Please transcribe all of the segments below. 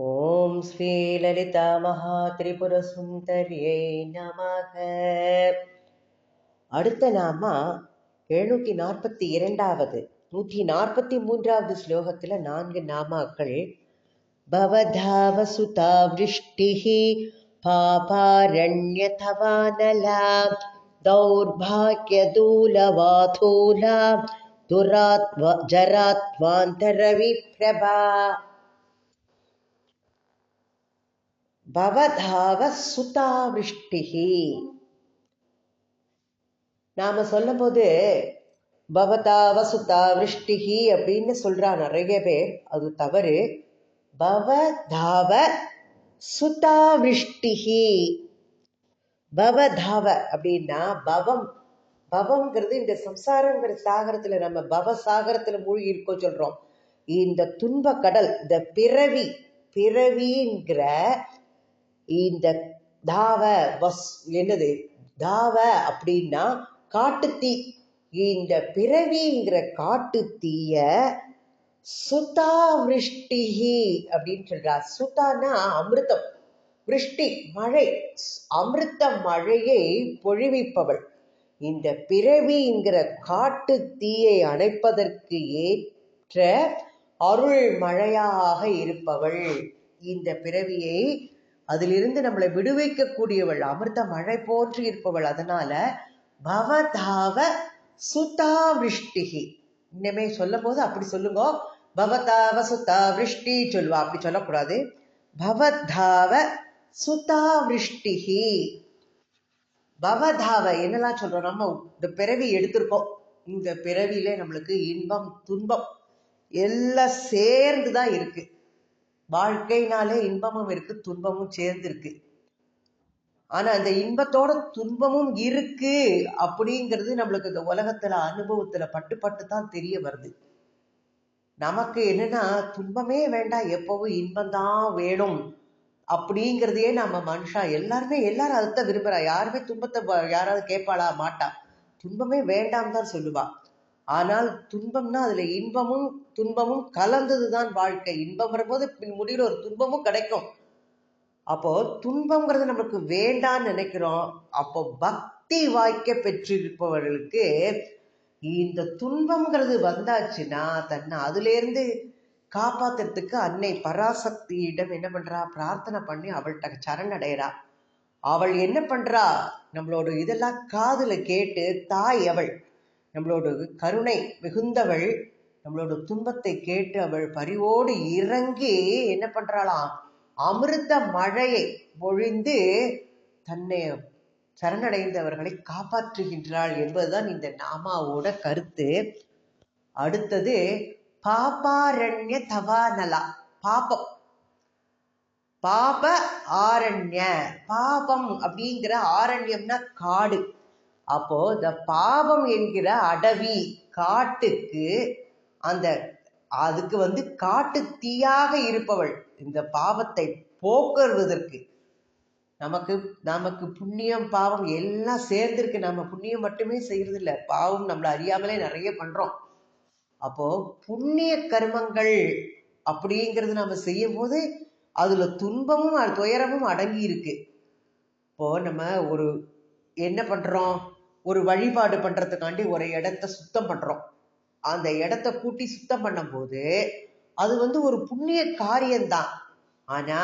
ஓம் ஸ்ரீ லலிதா மகா திரிபுர சுந்தரியை நமக. அடுத்த நாம 742வது 143வது ஸ்லோகத்துல 4 நாமாக்கள். பவதாவ சுதா விருஷ்டிஹி பாபாரண்யதவானலா தௌர்பாக்ய தூலவாதூலா ஜராத்வாந்தர விப்ரபா. பவதாவ சுதாவிருஷ்டிஹி. நாம சொல்லும் போது பவதாவ சுதாவிருஷ்டிஹி அப்படின்னு சொல்றா நிறைய பேர். அது தவறு. பவதாவ சுதாவிருஷ்டிஹி. பவதாவ அப்படின்னா பவம். பவம்ங்கிறது இந்த சம்சாரங்கிற சாகரத்துல நம்ம பவசாகரத்துல மூழ்கி இருக்கோம் சொல்றோம். இந்த துன்ப கடல், இந்த பிறவிங்கிற இந்த தாவ என்னது தாவ அப்படின்னா காட்டுத்தீ. இந்த பிறவிங்கிற காட்டு தீய சுதா விருஷ்டிஹி அப்படின்னு சொல்றார். சுதானா அமிர்தம், விருஷ்டி மழை, அமிர்த மழையை பொழிவிப்பவள். இந்த பிறவிங்கிற காட்டு தீயை அணைப்பதற்கு ஏற்ற அருள் மழையாக இருப்பவள். இந்த பிறவியை அதிலிருந்து நம்மளை விடுவிக்க கூடியவள், அமிர்த மழை போன்று இருப்பவள். அதனால பவதாவ சுதா விருஷ்டிஹி. இன்னமே சொல்லும் போது அப்படி சொல்லுங்க. பவதாவ சுதா விருஷ்டி சொல்லுவா, அப்படி சொல்லக்கூடாது. பவதாவ சுதா விருஷ்டிஹி. பவதாவ என்னெல்லாம் சொல்றோம்? நம்ம இந்த பிறவி எடுத்திருக்கோம். இந்த பிறவியில நம்மளுக்கு இன்பம் துன்பம் எல்லாம் சேர்ந்துதான் இருக்கு. வாழ்க்கைனாலே இன்பமும் இருக்கு, துன்பமும் சேர்ந்து இருக்கு. ஆனா அந்த இன்பத்தோட துன்பமும் இருக்கு அப்படிங்கிறது நம்மளுக்கு இந்த உலகத்துல அனுபவத்துல பட்டு தான் தெரிய வருது. நமக்கு என்னன்னா துன்பமே வேண்டாம், எப்பவும் இன்பம்தான் வேணும் அப்படிங்கிறதையே நம்ம மனுஷா எல்லாரும் அதைத்தான் விரும்புறா. யாருமே துன்பத்தை யாராவது கேட்பாளா? மாட்டா. துன்பமே வேண்டாம் தான் சொல்லுவா. ஆனால் துன்பம்னா அதுல இன்பமும் துன்பமும் கலந்ததுதான் வாழ்க்கை. இன்பம் வரும்போது முடிவில் ஒரு துன்பமும் கிடைக்கும். அப்போ துன்பம்ங்கிறது நமக்கு வேண்டான்னு நினைக்கிறோம். அப்போ பக்தி வாய்க்க பெற்றிருப்பவர்களுக்கு இந்த துன்பம்ங்கிறது வந்தாச்சுன்னா தன்னை அதுல இருந்து காப்பாத்துறதுக்கு அன்னை பராசக்தியிடம் என்ன பண்றா? பிரார்த்தனை பண்ணி அவள்கிட்ட சரணடைறா. அவள் என்ன பண்றா? நம்மளோட இதெல்லாம் காதுல கேட்டு, தாய் அவள், நம்மளோட கருணை மிகுந்தவள், நம்மளோட துன்பத்தை கேட்டு அவள் பரிவோடு இறங்கி என்ன பண்றாளாம்? அமிர்த மழையை பொழிந்து தன்னை சரணடைந்தவர்களை காப்பாற்றுகின்றாள் என்பதுதான் இந்த நாமாவோட கருத்து. அடுத்தது பாபாரண்ய தவானலா. பாபம், பாப ஆரண்ய. பாபம் அப்படிங்கிற ஆரண்யம்னா காடு. அப்போ இந்த பாபம் என்கிற அடவி காட்டுக்கு அதுக்கு காட்டு தீயாக இருப்பவள். இந்த பாவத்தை போக்குவதற்கு நமக்கு புண்ணியம் பாவம் எல்லாம் சேர்ந்திருக்கு. நம்ம புண்ணியம் மட்டுமே செய்யறது இல்லை, பாவம் நம்மள அறியாமலே நிறைய பண்றோம். அப்போ புண்ணிய கர்மங்கள் அப்படிங்கிறது நம்ம செய்யும் போது அதுல துன்பமும் துயரமும் அடங்கி இருக்கு. இப்போ நம்ம என்ன பண்றோம்? ஒரு வழிபாடு பண்றதுக்காண்டி ஒரு இடத்த சுத்தம் பண்றோம். அந்த இடத்த கூட்டி சுத்தம் பண்ணும் போது அது ஒரு புண்ணிய காரியம்தான். ஆனா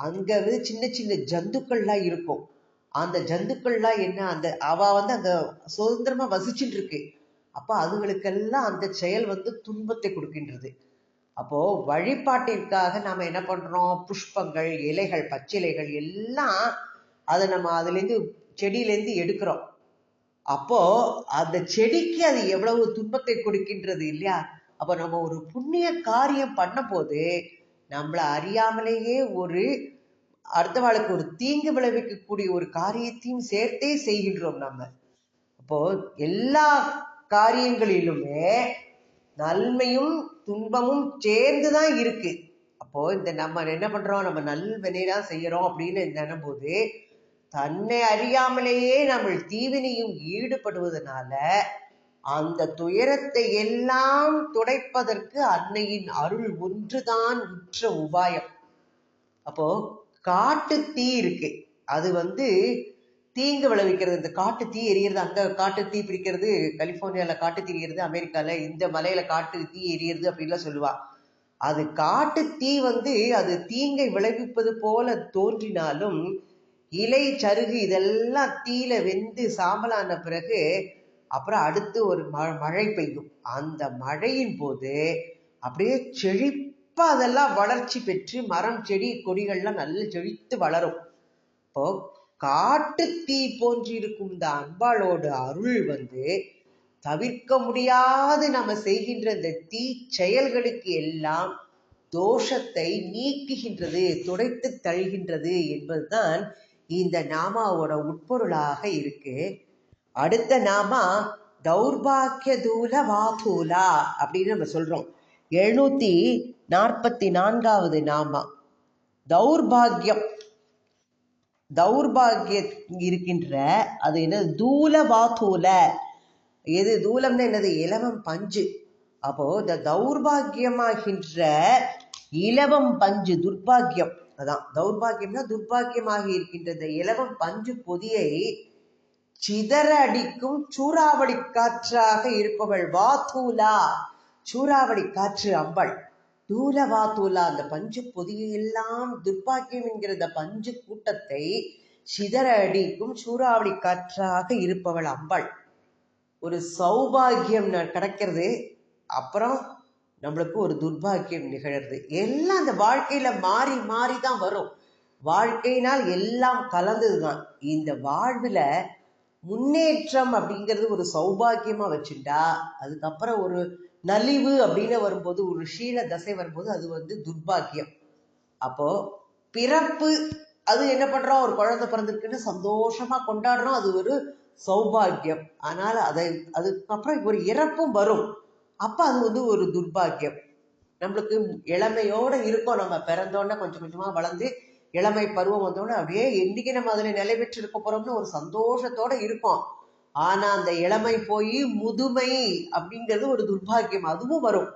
அங்க சின்ன சின்ன ஜந்துக்கள்லாம் இருக்கும். அந்த ஜந்துக்கள்லாம் என்ன, அவ அங்க சுதந்திரமா வசிச்சுட்டு இருக்கு. அப்ப அதுகளுக்கெல்லாம் அந்த செயல் துன்பத்தை கொடுக்கின்றது. அப்போ வழிபாட்டிற்காக நாம என்ன பண்றோம்? புஷ்பங்கள், இலைகள், பச்சிலைகள் எல்லாம் அதை நம்ம அதுல இருந்து செடியில இருந்து எடுக்கிறோம். அப்போ அந்த செடிக்கு அது எவ்வளவு துன்பத்தை கொடுக்கின்றது இல்லையா? அப்ப நம்ம ஒரு புண்ணிய காரியம் பண்ண போது நம்மள அறியாமலேயே அடுத்தவாளுக்கு ஒரு தீங்கு விளைவிக்கக்கூடிய ஒரு காரியத்தையும் சேர்த்தே செய்கின்றோம் நம்ம. அப்போ எல்லா காரியங்களிலுமே நன்மையும் துன்பமும் சேர்ந்துதான் இருக்கு. அப்போ நம்ம என்ன பண்றோம்? நம்ம நல்வினைதான் செய்யறோம் அப்படின்னு நினைக்கும்போது தன்னை அறியாமலேயே நம்ம தீவினையும் ஈடுபடுவதனால அந்த துயரத்தை எல்லாம் துடைப்பதற்கு அன்னையின் அருள் ஒன்றுதான் உற்ற உபாயம். அப்போ காட்டு தீ இருக்கு, அது தீங்கு விளைவிக்கிறது. இந்த காட்டு தீ எரியறது, அங்க காட்டு தீ பிடிக்கிறது, கலிபோர்னியால காட்டு தீ எரியறது, அமெரிக்கால இந்த மலையில காட்டு தீ எரியறது அப்படின்லாம் சொல்லுவா. அது காட்டு தீ அது தீங்கை விளைவிப்பது போல தோன்றினாலும் இலை சருகு இதெல்லாம் தீயில வெந்து சாம்பலான பிறகு அப்புறம் அடுத்து ஒரு மழை பெய்யும். அந்த மழையின் போது அப்படியே செழிப்பா அதெல்லாம் வளர்ச்சி பெற்று மரம் செடி கொடிகள்லாம் நல்ல செழித்து வளரும். இப்போ காட்டு தீ போன்றிருக்கும் இந்த அம்பாளோட அருள் தவிர்க்க முடியாது நம்ம செய்கின்ற இந்த தீ செயல்களுக்கு எல்லாம் தோஷத்தை நீக்குகின்றது, துடைத்து தழுகின்றது என்பதுதான் இந்த நாமாவோட உட்பொருளாக இருக்கு. அடுத்த நாமா தௌர்பாக்கிய தூல வாதூலா அப்படின்னு நம்ம சொல்றோம். 744வது நாமா தௌர்பாகியம். தௌர்பாகியம் இருக்கின்ற அது என்ன? தூல வாதூல. எது தூலம்னா என்னது? இலவம் பஞ்சு. அப்போ இந்த தௌர்பாகியமாகின்ற இலவம் பஞ்சு துர்பாகியம். அதான் தௌர்பாகியம்னா துர்பாகியமாக இருக்கின்ற இந்த இலவம் பஞ்சு பொதியை சிதற அடிக்கும் சூறாவளி காற்றாக இருப்பவள் வாதூலா. சூறாவளி காற்று அம்பாள். தூல வாதூலா. அந்த பஞ்சு பொதியெல்லாம் துர்பாக்கியம் என்கிற இந்த பஞ்சு கூட்டத்தை சிதற அடிக்கும் சூறாவளி காற்றாக இருப்பவள் அம்பாள். ஒரு சௌபாகியம் கிடைக்கிறது, அப்புறம் நம்மளுக்கு ஒரு துர்பாக்கியம் நிகழறது. எல்லாம் அந்த வாழ்க்கையில மாறி மாறி தான் வரும். வாழ்க்கையினால் எல்லாம் கலந்ததுதான். இந்த வாழ்வுல முன்னேற்றம் அப்படிங்கிறது ஒரு சௌபாகியமா வச்சுட்டா, அதுக்கப்புறம் ஒரு நலிவு அப்படின்னு வரும்போது, ஒரு ஷீல தசை வரும்போது அது துர்பாக்கியம். அப்போ பிறப்பு அது என்ன பண்றோம்? ஒரு குழந்தை பிறந்திருக்குன்னு சந்தோஷமா கொண்டாடுறோம், அது ஒரு சௌபாகியம். ஆனால் அதுக்கப்புறம் ஒரு இறப்பும் வரும், அப்ப அது ஒரு துர்பாக்கியம். நம்மளுக்கு இளமையோட இருக்கும், நம்ம பிறந்தோடனே கொஞ்சம் கொஞ்சமா வளர்ந்து இளமை பருவம் வந்தோடனே அப்படியே என்னைக்கு நம்ம அதுல நிலை பெற்று இருக்க போறோம்னு ஒரு சந்தோஷத்தோட இருக்கும். ஆனா அந்த இளமை போய் முதுமை அப்படிங்கிறது ஒரு துர்பாக்கியம், அதுவும் வரும்.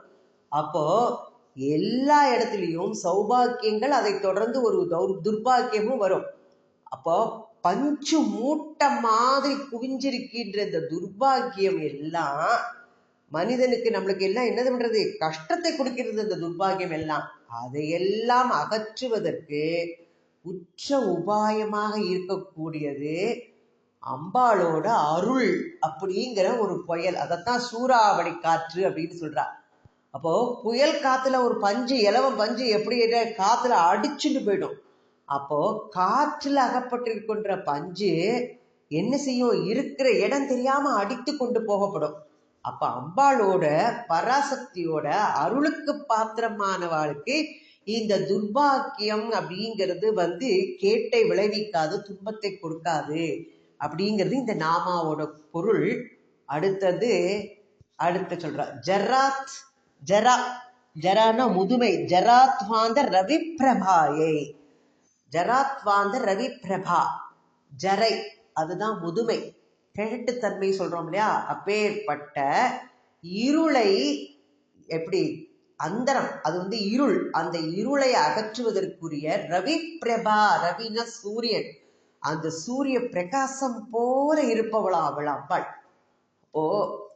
அப்போ எல்லா இடத்துலயும் சௌபாக்கியங்கள், அதை தொடர்ந்து ஒரு துர்பாக்கியமும் வரும். அப்போ பஞ்சு மூட்டை மாதிரி குவிஞ்சிருக்கின்ற இந்த துர்பாக்கியம் எல்லாம் மனிதனுக்கு நம்மளுக்கு எல்லாம் என்ன பண்றது? கஷ்டத்தை கொடுக்கிறது இந்த துர்பாகியம் எல்லாம். அதையெல்லாம் அகற்றுவதற்கு உச்ச உபாயமாக இருக்கக்கூடியது அம்பாளோட அருள் அப்படிங்கிற ஒரு புயல். அதைத்தான் சூறாவளி காற்று அப்படின்னு சொல்றா. அப்போ புயல் காத்துல ஒரு பஞ்சு, இலவம் பஞ்சு எப்படி காத்துல அடிச்சுட்டு போயிடும். அப்போ காற்றுல அகப்பட்டிருக்கின்ற பஞ்சு என்ன செய்யும்? இருக்கிற இடம் தெரியாம அடித்து கொண்டு போகப்படும். அப்ப அம்பாளோட பராசக்தியோட அருளுக்கு பாத்திரமானவாளுக்கு இந்த துர்பாக்கியம் அப்படிங்கிறது கேட்டை விளைவிக்காது, துன்பத்தை கொடுக்காது அப்படிங்கிறது இந்த நாமாவோட பொருள். அடுத்து சொல்ற ஜராத். ஜரானா முதுமை. ஜராத்வாந்த ரவி பிரபாயை. ஜராத்வாந்த ரவி பிரபா. ஜரை அதுதான் முதுமை, கிழட்டுத்தன்மை சொல்றோம் இல்லையா? அப்பேற்பட்ட இருளை எப்படி அந்தரம், அது இருள், அந்த இருளை அகற்றுவதற்குரிய ரவி பிரபா. ரவினா சூரியன், அந்த சூரிய பிரகாசம் போல இருப்பவளா அவள் அம்பாள். ஓ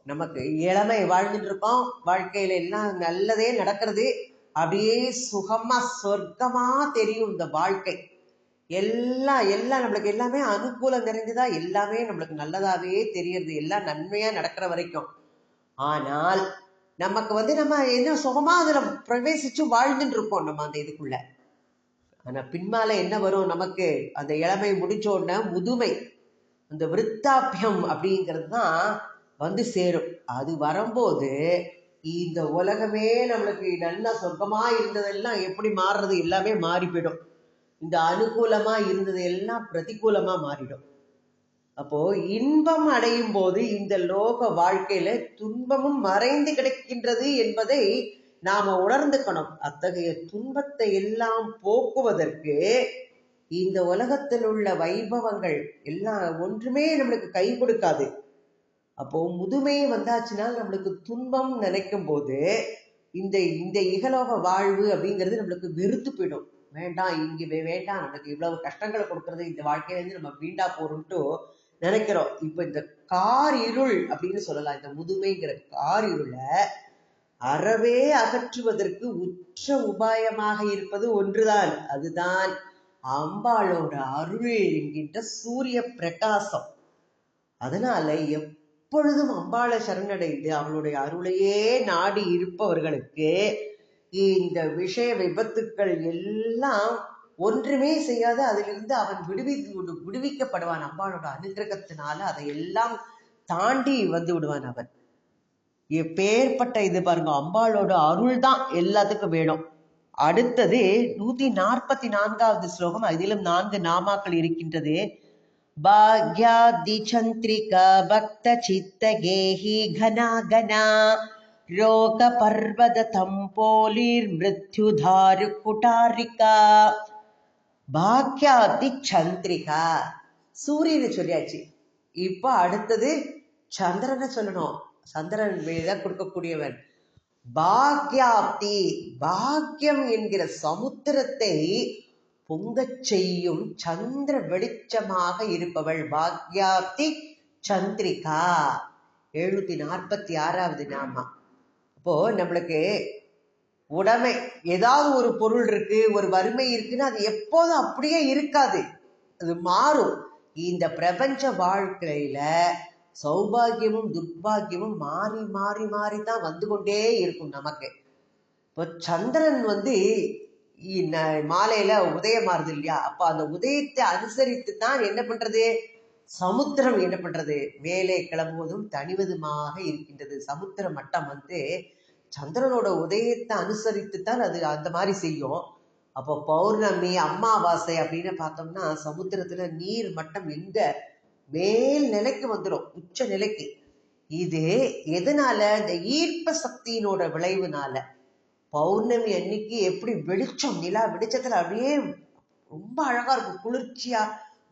நமக்கு இளமை வாழ்ந்துட்டு இருக்கோம், வாழ்க்கையில எல்லாம் நல்லதே நடக்கிறது, அப்படியே சுகமா சொர்க்கமா தெரியும் இந்த வாழ்க்கை. எல்லாம் நம்மளுக்கு எல்லாமே அனுகூலம் நிறைந்ததா, எல்லாமே நம்மளுக்கு நல்லதாவே தெரியறது, எல்லாம் நன்மையா நடக்கிற வரைக்கும். ஆனால் நமக்கு நம்ம என்ன சுகமா அதுல பிரவேசிச்சு வாழ்ந்துட்டு இருக்கோம் நம்ம அந்த இதுக்குள்ள. ஆனா பின்மால என்ன வரும்? நமக்கு அந்த இளமை முடிச்ச உடனே முதுமை, அந்த விருத்தாபியம் அப்படிங்கிறது தான் சேரும். அது வரும்போது இந்த உலகமே நம்மளுக்கு நல்லா சொர்க்கமா இருந்ததெல்லாம் எப்படி மாறுறது? எல்லாமே மாறி போயிடும். இந்த அனுகூலமா இருந்தது எல்லாம் பிரதிகூலமா மாறிடும். அப்போ இன்பம் அடையும் போது இந்த லோக வாழ்க்கையில துன்பமும் மறைந்து கிடக்கின்றது என்பதை நாம உணர்ந்துக்கணும். அத்தகைய துன்பத்தை எல்லாம் போக்குவதற்கு இந்த உலகத்தில் உள்ள வைபவங்கள் எல்லாம் ஒன்றுமே நம்மளுக்கு கை கொடுக்காது. அப்போ முதுமை வந்தாச்சுன்னா நம்மளுக்கு துன்பம் நினைக்கும் போது இந்த இகலோக வாழ்வு அப்படிங்கிறது நம்மளுக்கு வெறுத்து போயிடும். வேண்டாம், இங்கே வேண்டாம், நமக்கு இவ்வளவு கஷ்டங்களை கொடுக்கறது இந்த வாழ்க்கையிலேருந்து நம்ம வீண்டா போறோம்ட்டு நினைக்கிறோம். இப்ப இந்த கார் இருள் அப்படின்னு சொல்லலாம். இந்த முதுமைங்கிற கார் இருளை அறவே அகற்றுவதற்கு உற்ற உபாயமாக இருப்பது ஒன்றுதான். அதுதான் அம்பாளோட அருள் என்கின்ற சூரிய பிரகாசம். அதனால எப்பொழுதும் அம்பாளை சரணடைந்து அவளுடைய அருளையே நாடி இருப்பவர்களுக்கு இந்த விஷய விபத்துக்கள் எல்லாம் ஒன்றுமே செய்யாத அதிலிருந்து அவன் விடுவிக்கப்படுவான். அம்பாளோட அனுகிரகத்தினால அதையெல்லாம் தாண்டி வந்து விடுவான் அவன். எப்பேற்பட்ட இது பாருங்க, அம்பாளோட அருள் தான் எல்லாத்துக்கும் வேணும். அடுத்தது 144வது ஸ்லோகம். அதிலும் 4 நாமாக்கள் இருக்கின்றது. பாக்யாதி சந்திரிகா பக்த சித்த கேஹி கனா கனா ரோக பர்வத தம்போலிர் மிருத்யுதாரு குட்டாரிகா. பாக்யாதி சந்திரிகா, சூரியனை சொல்லியாச்சு. இப்ப அடுத்தது சந்திரனை சொல்லணும். சந்திரன் வேத கொடுக்கக்கூடியவன். பாக்யாப்தி, பாக்யம் என்கிற சமுத்திரத்தை பொங்கச் செய்யும் சந்திர வெளிச்சமாக இருப்பவள் பாக்யாப்தி சந்திரிகா. 746வது நாமா. அப்போ நம்மளுக்கு உடைமை ஏதாவது ஒரு பொருள் இருக்கு, ஒரு வறுமை இருக்குன்னா அது எப்போதும் அப்படியே இருக்காது, அது மாறும். இந்த பிரபஞ்ச வாழ்க்கையில சௌபாகியமும் துர்பாகியமும் மாறி மாறி மாறிதான் வந்து கொண்டே இருக்கும் நமக்கு. இப்போ சந்திரன் மாலையில உதயமாறுது இல்லையா, அப்ப அந்த உதயத்தை அனுசரித்து தான் என்ன பண்றது, சமுத்திரம் என்ன பண்றது, மேலே கிளம்புவதும் தணிவதுமாக இருக்கின்றது. சமுத்திர மட்டம் சந்திரனோட உதயத்தை அனுசரித்து தான் அது அந்த மாதிரி செய்யும். அப்போ பௌர்ணமி அமாவாசை அப்படின்னு பார்த்தோம்னா சமுத்திரத்துல நீர் மட்டம் எங்க மேல் நிலைக்கு வந்துடும், உச்ச நிலைக்கு. இது எதனால, இந்த ஈர்ப்ப சக்தியினோட விளைவுனால. பௌர்ணமி அன்னைக்கு எப்படி வெளிச்சம், நிலா வெளிச்சத்துல அப்படியே ரொம்ப அழகா இருக்கும், குளிர்ச்சியா,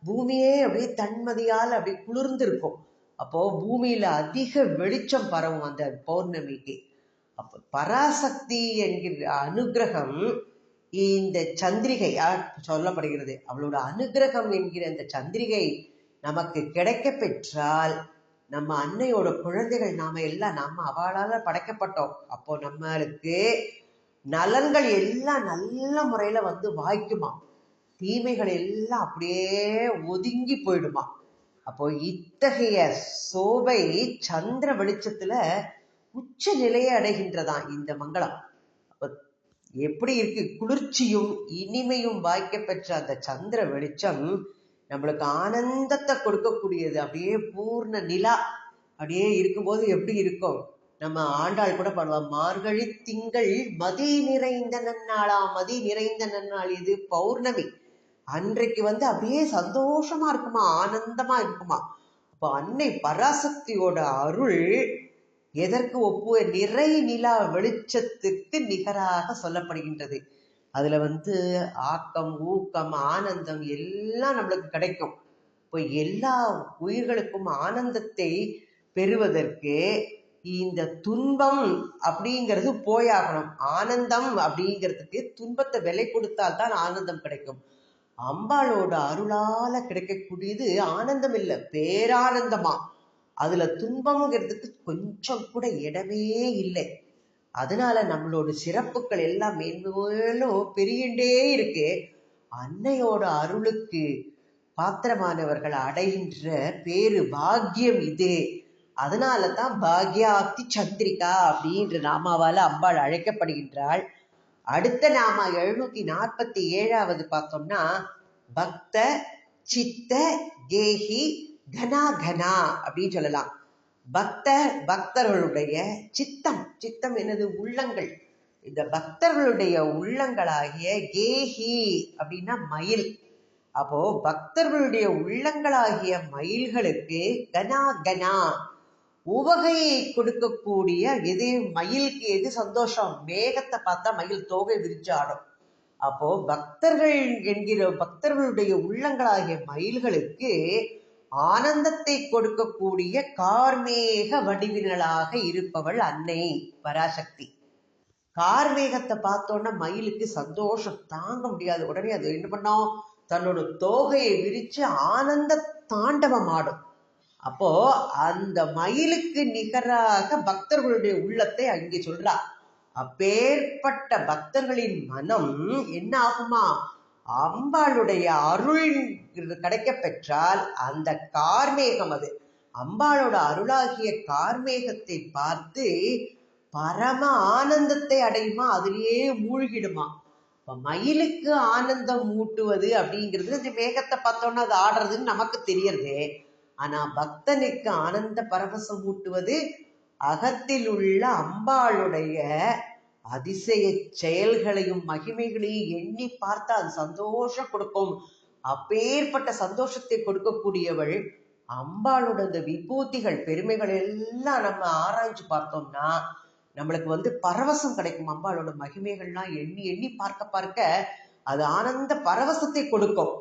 பூமியே அப்படியே தன்மதியால் அப்படியே குளிர்ந்து இருக்கும். அப்போ பூமியில அதிக வெளிச்சம் பரவும் அந்த பௌர்ணமிக்கு. அப்ப பராசக்தி என்கிற அனுகிரகம் இந்த சந்திரிகையா சொல்லப்படுகிறது. அவளோட அனுகிரகம் என்கிற அந்த சந்திரிகை நமக்கு கிடைக்க பெற்றால் நம்ம அன்னையோட குழந்தைகள் நாம எல்லாம், நம்ம அவளால படைக்கப்பட்டோம். அப்போ நம்மளுக்கு நலன்கள் எல்லாம் நல்ல முறையில வாய்க்குமா, தீமைகள் எல்லாம் அப்படியே ஒதுங்கி போயிடுமா. அப்போ இத்தகைய சோபை சந்திர வெளிச்சத்துல உச்ச நிலையை அடைகின்றதான் இந்த மங்களம். எப்படி இருக்கு, குளிர்ச்சியும் இனிமையும் வாய்க்க பெற்ற அந்த சந்திர வெளிச்சம் நம்மளுக்கு ஆனந்தத்தை கொடுக்கக்கூடியது. அப்படியே பூர்ண நிலா அப்படியே இருக்கும்போது எப்படி இருக்கும், நம்ம ஆண்டாள் கூட பாடலாம், மார்கழி திங்கள் மதி நிறைந்த நன்னாளாம். மதி நிறைந்த நன்னாள் இது பௌர்ணமி அன்றைக்கு அப்படியே சந்தோஷமா இருக்குமா, ஆனந்தமா இருக்குமா. அப்போ அன்னை பராசக்தியோட அருள் எதற்கு ஒப்பு, நிறை நிலா வெளிச்சத்துக்கு நிகராக சொல்லப்படுகின்றது. அதுல ஆக்கம் ஊக்கம் ஆனந்தம் எல்லாம் நம்மளுக்கு கிடைக்கும். இப்போ எல்லா உயிர்களுக்கும் ஆனந்தத்தை பெறுவதற்கு இந்த துன்பம் அப்படிங்கிறது போயாகணும். ஆனந்தம் அப்படிங்கிறதுக்கு துன்பத்தை விலை கொடுத்தால்தான் ஆனந்தம் கிடைக்கும். அம்பாளோட அருளால கிடைக்கக்கூடியது ஆனந்தம் இல்லை, பேரானந்தமா. அதுல துன்பம்ங்கிறதுக்கு கொஞ்சம் கூட இடமே இல்லை. அதனால நம்மளோட சிறப்புகள் எல்லாம் மேன்மேலும் பெருகின்றே இருக்கு. அன்னையோட அருளுக்கு பாத்திரமானவர்கள் அடைகின்ற பேரு பாக்கியம் இது. அதனாலதான் பாக்யாப்தி சந்திரிகா அப்படின்ற நாமாவால அம்பாள் அழைக்கப்படுகின்றாள். அடுத்த நாமா 747வது பார்த்தோம்னா பக்த சித்த கேஹி கனா கனா அப்படின்னு சொல்லலாம். பக்தர்களுடைய சித்தம், சித்தம் என்னது, உள்ளங்கள். இந்த பக்தர்களுடைய உள்ளங்களாகிய கேஹி அப்படின்னா மயில். அப்போ பக்தர்களுடைய உள்ளங்களாகிய மயில்களுக்கு கனா கனா உவகையை கொடுக்கக்கூடிய எது, மயிலுக்கு எது சந்தோஷம், மேகத்தை பார்த்தா மயில் தோகை விரிச்சாடும். அப்போ பக்தர்கள் என்கிற பக்தர்களுடைய உள்ளங்களாகிய மயில்களுக்கு ஆனந்தத்தை கொடுக்கக்கூடிய கார்மேக வடிவினளாக இருப்பவள் அன்னை பராசக்தி. கார்மேகத்தை பார்த்தோன்னா மயிலுக்கு சந்தோஷம் தாங்க முடியாது. உடனே அது என்ன பண்ணோம், தன்னோட தோகையை விரிச்சு ஆனந்த தாண்டவம் ஆடும். அப்போ அந்த மயிலுக்கு நிகராக பக்தர்களுடைய உள்ளத்தை அங்கே சொல்றா. அப்பேற்பட்ட பக்தர்களின் மனம் என்ன ஆகுமா, அம்பாளுடைய அருள் கிடைக்க பெற்றால் அந்த கார்மேகம், அது அம்பாளோட அருளாகிய கார்மேகத்தை பார்த்து பரம ஆனந்தத்தை அடையுமா, அதிலேயே மூழ்கிடுமா. இப்ப மயிலுக்கு ஆனந்தம் ஊட்டுவது அப்படிங்கிறது இந்த மேகத்தை பார்த்தோன்னா அது ஆடுறதுன்னு நமக்கு தெரியறது. ஆனா பக்தனுக்கு ஆனந்த பரவசம் ஊட்டுவது அகத்தில் உள்ள அம்பாளுடைய அதிசய செயல்களையும் மகிமைகளையும் எண்ணி பார்த்தா அது சந்தோஷம் கொடுக்கும். அப்பேற்பட்ட சந்தோஷத்தை கொடுக்கக்கூடியவள் அம்பாளோட இந்த விபூதிகள் பெருமைகள் எல்லாம் நம்ம ஆராய்ஞ்சு பார்த்தோம்னா நம்மளுக்கு பரவசம் கிடைக்கும். அம்பாளோட மகிமைகள்லாம் எண்ணி எண்ணி பார்க்க பார்க்க அது ஆனந்த பரவசத்தை கொடுக்கும்.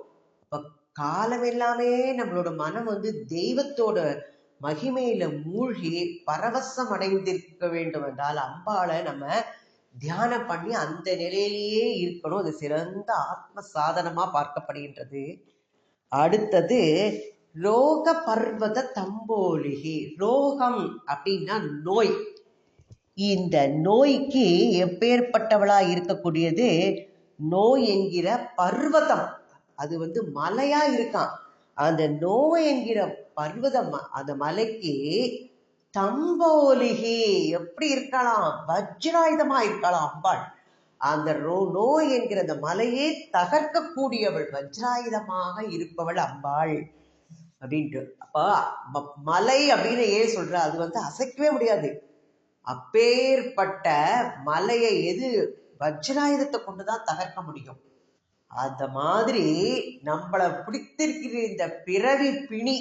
காலம் எல்லாமே நம்மளோட மனம் தெய்வத்தோட மகிமையில மூழ்கி பரவசம் அடைந்திருக்க வேண்டும் என்றால் அம்பாளை நம்ம தியானம் பண்ணி அந்த நிலையிலேயே இருக்கணும். அது சிறந்த ஆத்ம சாதனமா பார்க்கப்படுகின்றது. அடுத்தது ரோக பர்வத தம்போலிகி. ரோகம் அப்படின்னா நோய். இந்த நோய்க்கு எப்பேற்பட்டவளா இருக்கக்கூடியது நோய் என்கிற பர்வதம். அது மலையா இருக்கான். அந்த நோய் என்கிற பர்வதம், அந்த மலைக்கு தம்போலிகி எப்படி இருக்கலாம், வஜ்ராயுதமா இருக்கலாம் அம்பாள். அந்த நோய் என்கிற அந்த மலையை தகர்க்கக்கூடியவள், வஜ்ராயுதமாக இருப்பவள் அம்பாள் அப்படின்ட்டு. அப்ப மலை அப்படின்னு ஏன் சொல்ற, அது அசைக்கவே முடியாது. அப்பேற்பட்ட மலையை எது வஜ்ராயுதத்தை கொண்டுதான் தகர்க்க முடியும். அந்த மாதிரி நம்மளை பிடித்திருக்கிற இந்த பிறவி பிணி,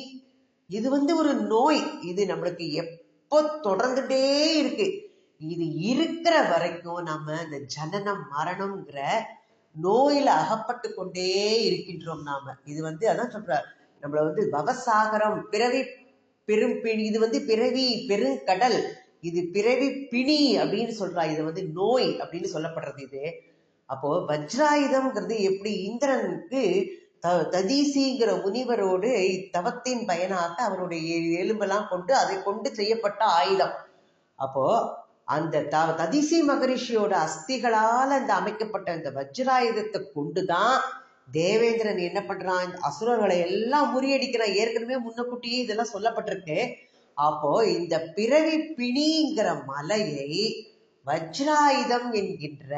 இது ஒரு நோய். இது நம்மளுக்கு எப்போ தொடர்ந்துட்டே இருக்கு. இது இருக்கிற வரைக்கும் நம்ம இந்த ஜனனம் மரணம்ங்கிற நோயில அகப்பட்டு கொண்டே இருக்கின்றோம் நாம. இது அதான் சொல்ற, நம்மள பவசாகரம், பிறவி பெரும் பிணி. இது பிறவி பெருங்கடல், இது பிறவி பிணி அப்படின்னு சொல்றா. இது நோய் அப்படின்னு சொல்லப்படுறது. இது அப்போ வஜ்ராயுதம்ங்கிறது எப்படி இந்திரனுக்கு ததீசிங்கிற முனிவரோடு தவத்தின் பயனாக அவருடைய எலும்பெல்லாம் கொண்டு அதை கொண்டு செய்யப்பட்ட ஆயுதம். அப்போ அந்த ததீசி மகரிஷியோட அஸ்திகளால் அந்த அமைக்கப்பட்ட அந்த வஜ்ராயுதத்தை கொண்டுதான் தேவேந்திரன் என்ன பண்றான், அசுரர்களை எல்லாம் முறியடிக்கிறான். ஏற்கனவே முன்னக்கூட்டியே இதெல்லாம் சொல்லப்பட்டிருக்கு. அப்போ இந்த பிறவி பிணிங்கிற மலையை வஜ்ராயுதம் என்கின்ற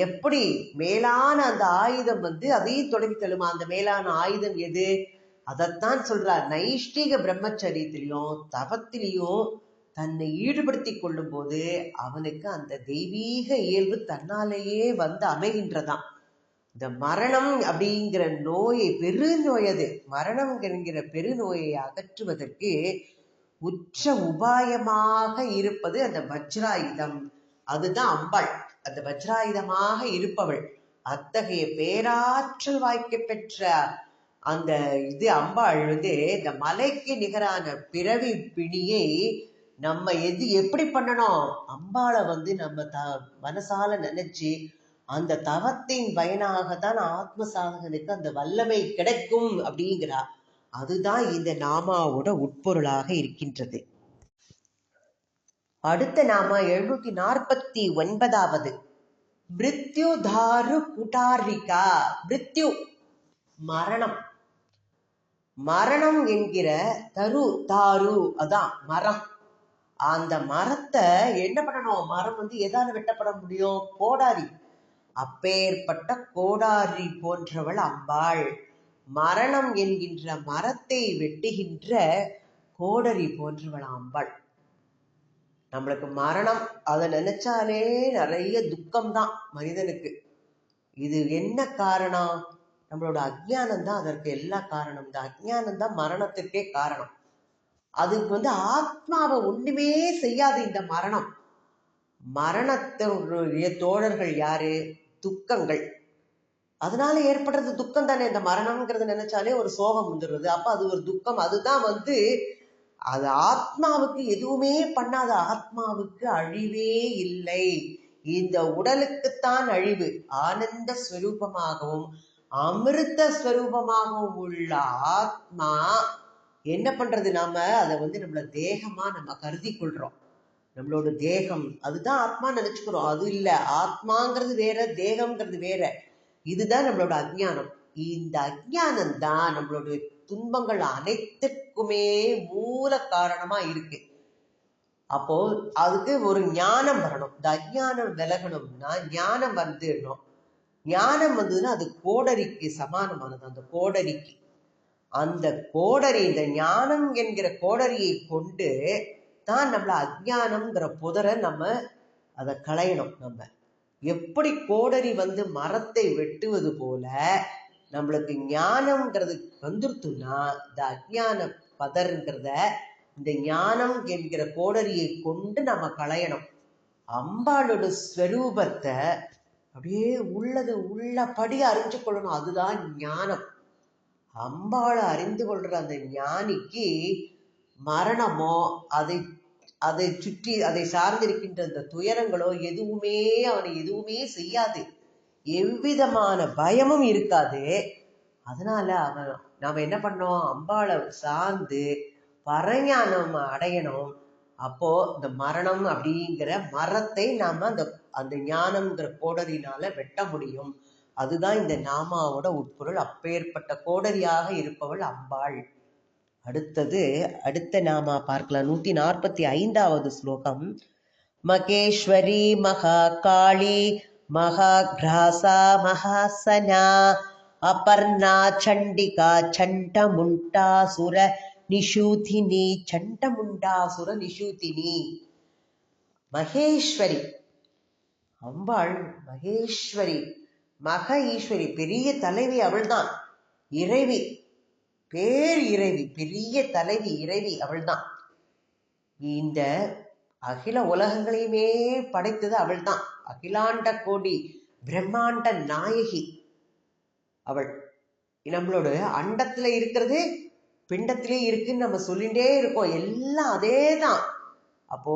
எப்படி மேலான அந்த ஆயுதம் அதையும் தொடங்கி தள்ளுமா. அந்த மேலான ஆயுதம் எது, அதைத்தான் சொல்றார். நைஷ்டிக பிரம்மச்சரியத்திலையும் தவத்திலையும் தன்னை ஈடுபடுத்தி கொள்ளும் போது அவனுக்கு அந்த தெய்வீக இயல்பு தன்னாலேயே அமைகின்றதாம். இந்த மரணம் அப்படிங்கிற நோயை, பெருநோய், அது மரணம் என்கிற பெருநோயை அகற்றுவதற்கு உச்ச உபாயமாக இருப்பது அந்த வஜ்ராயுதம். அதுதான் அம்பாள், அந்த வஜ்ராயுதமாக இருப்பவள். அத்தகைய பேராற்றல் வாய்க்க பெற்ற அந்த அம்பாள் இந்த மலைக்கு நிகரான பிறவி பிணியை நம்ம எப்படி பண்ணணும், அம்பாளை நம்ம மனசால நினைச்சு அந்த தவத்தின் பயனாகத்தான் ஆத்ம சாதகனுக்கு அந்த வல்லமை கிடைக்கும் அப்படிங்கிறா. அதுதான் இந்த நாமாவோட உட்பொருளாக இருக்கின்றது. அடுத்த நாம 749வது மிருத்யுதாரு குட்டாரிகா. மிருத்யு மரணம். மரணம் என்கிற தாரு அதான் மரம். அந்த மரத்தை என்ன பண்ணணும், மரம் எதால வெட்டப்பட முடியும், கோடாரி. அப்பேற்பட்ட கோடாரி போன்றவள் அம்பாள். மரணம் என்கின்ற மரத்தை வெட்டுகின்ற கோடரி போன்றவள் அம்பாள். நம்மளுக்கு மரணம் அதை நினைச்சாலே நிறைய துக்கம்தான் மனிதனுக்கு. இது என்ன காரணம், நம்மளோட அஜ்ஞானம் தான் அதற்கு எல்லா காரணம். இந்த அஜ்ஞானம் தான் மரணத்திற்கே காரணம். அது ஆத்மாவை ஒண்ணுமே செய்யாது இந்த மரணம். மரணத்தினுடைய தோழர்கள் யாரு, துக்கங்கள். அதனால ஏற்படுறது துக்கம் தானே. இந்த மரணம்ங்கிறத நினைச்சாலே ஒரு சோகம் வந்துடுறது. அப்ப அது ஒரு துக்கம். அதுதான் அது ஆத்மாவுக்கு எதுவுமே பண்ணாத ஆத்மாவுக்கு அழிவே இல்லை இந்த உடலுக்குத்தான் அழிவு. ஆனந்த ஸ்வரூபமாகவும் அமிர்த ஸ்வரூபமாகவும் உள்ள ஆத்மா என்ன பண்றது? நாம அதை நம்மள தேகமா நம்ம கருதி கொள்றோம். நம்மளோட தேகம் அதுதான் ஆத்மா நினைச்சுக்கிறோம். அது இல்ல. ஆத்மாங்கிறது வேற, தேகம்ங்கிறது வேற. இதுதான் நம்மளோட அஜ்ஞானம். இந்த அஜ்ஞானம் தான் நம்மளோட துன்பங்கள் அனைத்துக்குமே மூல காரணமா இருக்கு. அப்போ அதுக்கு ஒரு ஞானம் வரணும். இந்த அஜ்ஞானம் விலகணும்னா ஞானம் வந்துடணும். ஞானம் வந்ததுன்னா அது கோடரிக்கு சமானமானது. அந்த கோடரி, இந்த ஞானம் என்கிற கோடரியை கொண்டு தான் நம்மள அஜ்ஞானம்ங்கிற புதரை நம்ம அதை களையணும். நம்ம எப்படி கோடரி மரத்தை வெட்டுவது போல நம்மளுக்கு ஞானம்ங்கிறது வந்துருத்துன்னா இந்த அஜ்ஞான பதர்ங்கிறத இந்த ஞானம் என்கிற கோடரியை கொண்டு நம்ம களையணும். அம்பாளோட ஸ்வரூபத்தை அப்படியே உள்ளபடி அறிஞ்சு கொள்ளணும். அதுதான் ஞானம். அம்பாளை அறிந்து கொள்ற அந்த ஞானிக்கு மரணமோ அதை சுற்றி அதை சார்ந்திருக்கின்ற அந்த துயரங்களோ அவனை எதுவுமே செய்யாது. எவ்விதமான பயமும் இருக்காது. அதனால நாம என்ன பண்ணோம்? அம்பாளை சார்ந்து பரஞானம் அடையணும். அப்போ இந்த மரணம் அப்படிங்கிற மரத்தை நாம அந்த ஞானம்ங்கிற கோடரினால வெட்ட முடியும். அதுதான் இந்த நாமாவோட உட்பொருள். அப்பேற்பட்ட கோடரியாக இருப்பவள் அம்பாள். அடுத்த நாமா பார்க்கலாம். 145வது ஸ்லோகம். மகேஸ்வரி மகாகாளி மகாக்ராசா மகாசனா அபர்ணா சண்டிகா சண்டமுண்டாசுர நிஷூதினி. சண்டமுண்டாசுர நிஷூதினி. மகேஸ்வரி அம்பாள் மகேஸ்வரி, மக ஈஸ்வரி, பெரிய தலைவி அவள்தான். இறைவி, பேர் இறைவி, பெரிய தலைவி இறைவி அவள்தான். இந்த அகில உலகங்களையுமே படைத்தது அவள்தான். அகிலாண்ட கோடி பிரம்மாண்ட நாயகி அவள். நம்மளோட அண்டத்துல இருக்கிறது பிண்டத்திலே இருக்குன்னு நம்ம சொல்லிட்டே இருக்கோம். எல்லாம் அதேதான். அப்போ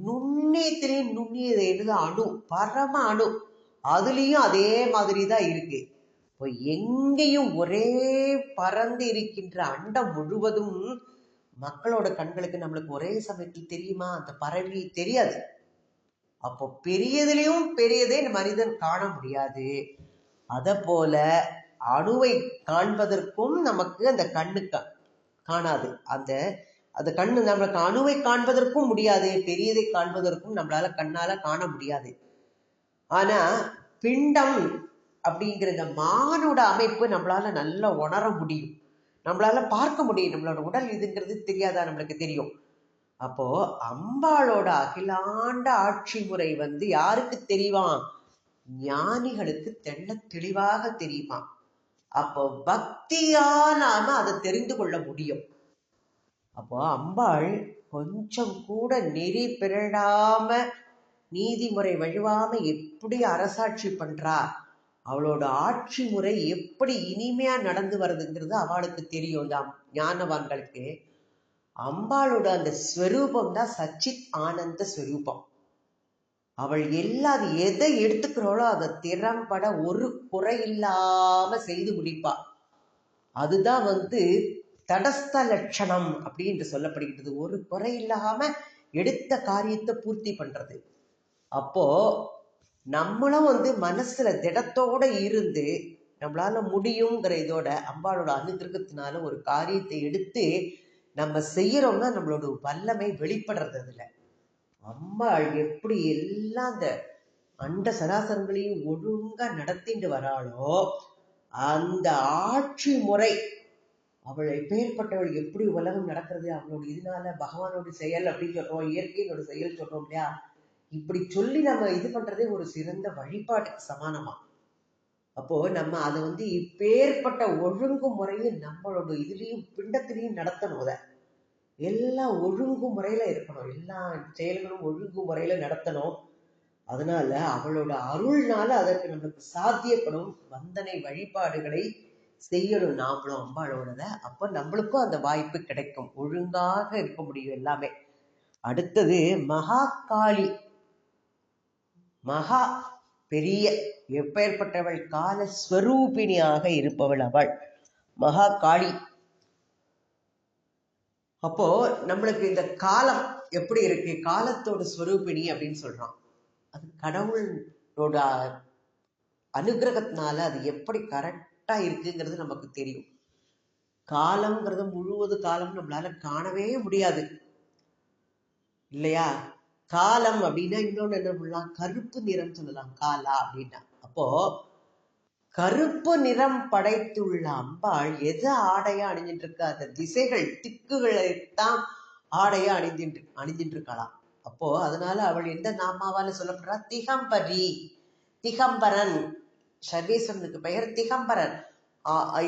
நுண்ணியத்திலே நுண்ணியது என்னது? அணு, பரம அணு. அதுலயும் அதே மாதிரிதான் இருக்கு. இப்போ எங்கேயும் ஒரே பறந்து இருக்கின்ற அண்டம் முழுவதும் மக்களோட கண்களுக்கு நம்மளுக்கு ஒரே சமயத்தில் தெரியுமா? அந்த பறவை தெரியாது. அப்போ பெரியதுலயும் பெரியதே மனிதன் காண முடியாது. அத போல அணுவை காண்பதற்கும் நமக்கு அந்த கண்ணுக்கு காணாது. அந்த கண்ணு நம்மளுக்கு அணுவை காண்பதற்கும் முடியாது, பெரியதை காண்பதற்கும் நம்மளால கண்ணால காண முடியாது. ஆனா பிண்டம் அப்படிங்கிற இந்த மானோட அமைப்பு நம்மளால நல்லா உணர முடியும், நம்மளால பார்க்க முடியும். நம்மளோட உடல் இதுங்கிறது தெரியாதா? நம்மளுக்கு தெரியும். அப்போ அம்பாளோட அகிலாண்ட ஆட்சி முறை யாருக்கு தெரியுமா? ஞானிகளுக்கு தெளிவாக தெரியுமா? அப்போ பக்தியா நாம அதை தெரிந்து கொள்ள முடியும். அப்போ அம்பாள் கொஞ்சம் கூட நெறி பிறழாம நீதிமுறை வழுவாம எப்படி அரசாட்சி பண்றா, அவளோட ஆட்சி முறை எப்படி இனிமையா நடந்து வருதுங்கிறது அவளுக்கு தெரியும். ஞானவான்களுக்கு அம்பாளோட அந்த ஸ்வரூபம் தான் சச்சித் ஆனந்த ஸ்வரூபம். அவள் எதை எடுத்துக்கிறாளோ அதை திறம்பட ஒரு குறை இல்லாம செய்து முடிப்பா. அதுதான் தடஸ்த லட்சணம் அப்படின்னு சொல்லப்படுகிறது. ஒரு குறை இல்லாம எடுத்த காரியத்தை பூர்த்தி பண்றது. அப்போ நம்மளும் மனசுல திடத்தோட இருந்து நம்மளால முடியுங்கிற இதோட அம்பாளோட அனுகிரகத்தினால ஒரு காரியத்தை எடுத்து நம்ம செய்யறோம்னா நம்மளோட வல்லமை வெளிப்படுறது. அதுல அம்பாள் எப்படி எல்லாம் அந்த அண்ட சராசரங்களையும் ஒழுங்கா நடத்திட்டு வராளோ அந்த ஆட்சி முறை, அவள் எப்பேற்பட்டவள், எப்படி உலகம் நடக்கிறது அவளோட இதனால பகவானோட செயல் அப்படின்னு சொல்றோம், இயற்கையோட செயல் சொல்றோம் இல்லையா? இப்படி சொல்லி நம்ம இது பண்றதே ஒரு சிறந்த வழிபாட்டுக்கு சமானமா. அப்போ நம்ம அதை இப்பேற்பட்ட ஒழுங்கு முறையும் நம்மளோட இதுலயும் பிண்டத்திலையும் நடத்தணும். அதை எல்லாம் ஒழுங்கு முறையில இருக்கணும், எல்லா செயல்களும் ஒழுங்கு முறையில நடத்தணும். அதனால அவளோட அருள்னால அதற்கு நம்மளுக்கு சாத்தியப்படும் வந்தனை வழிபாடுகளை செய்யணும் நாமளும் அம்பாளோட. அப்ப நம்மளுக்கும் அந்த வாய்ப்பு கிடைக்கும், ஒழுங்காக இருக்க முடியும் எல்லாமே. அடுத்தது மகாகாளி. மகா பெரிய எப்பேற்பட்டவள்? காலஸ்வரூபிணியாக இருப்பவள் அவள், மகா காளி. அப்போ நம்மளுக்கு இந்த காலம் எப்படி இருக்கு? காலத்தோட ஸ்வரூபிணி அப்படின்னு சொல்றான். அது கடவுளோட அனுகிரகத்தினால அது எப்படி கரெக்டா இருக்குங்கிறது நமக்கு தெரியும். காலம்ங்கிறது முழுவது காலம் நம்மளால காணவே முடியாது இல்லையா? காலம் அப்படின்னா இன்னொன்னு என்ன பண்ணலாம்? கருப்பு நிறம் சொல்லலாம் காலா அப்படின்னா. அப்போ கருப்பு நிறம் படைத்துள்ள அம்பாள் எது ஆடையா அணிஞ்சிட்டு இருக்கா? அந்த திசைகள் திக்குகளைத்தான் ஆடையா அணிஞ்சிட்டு இருக்கலாம். அப்போ அதனால அவள் எந்த நாமாவால சொல்லப்படுறா? திகம்பரி, திகம்பரன். சர்வேஸ்வரனுக்கு பெயர் திகம்பரன்.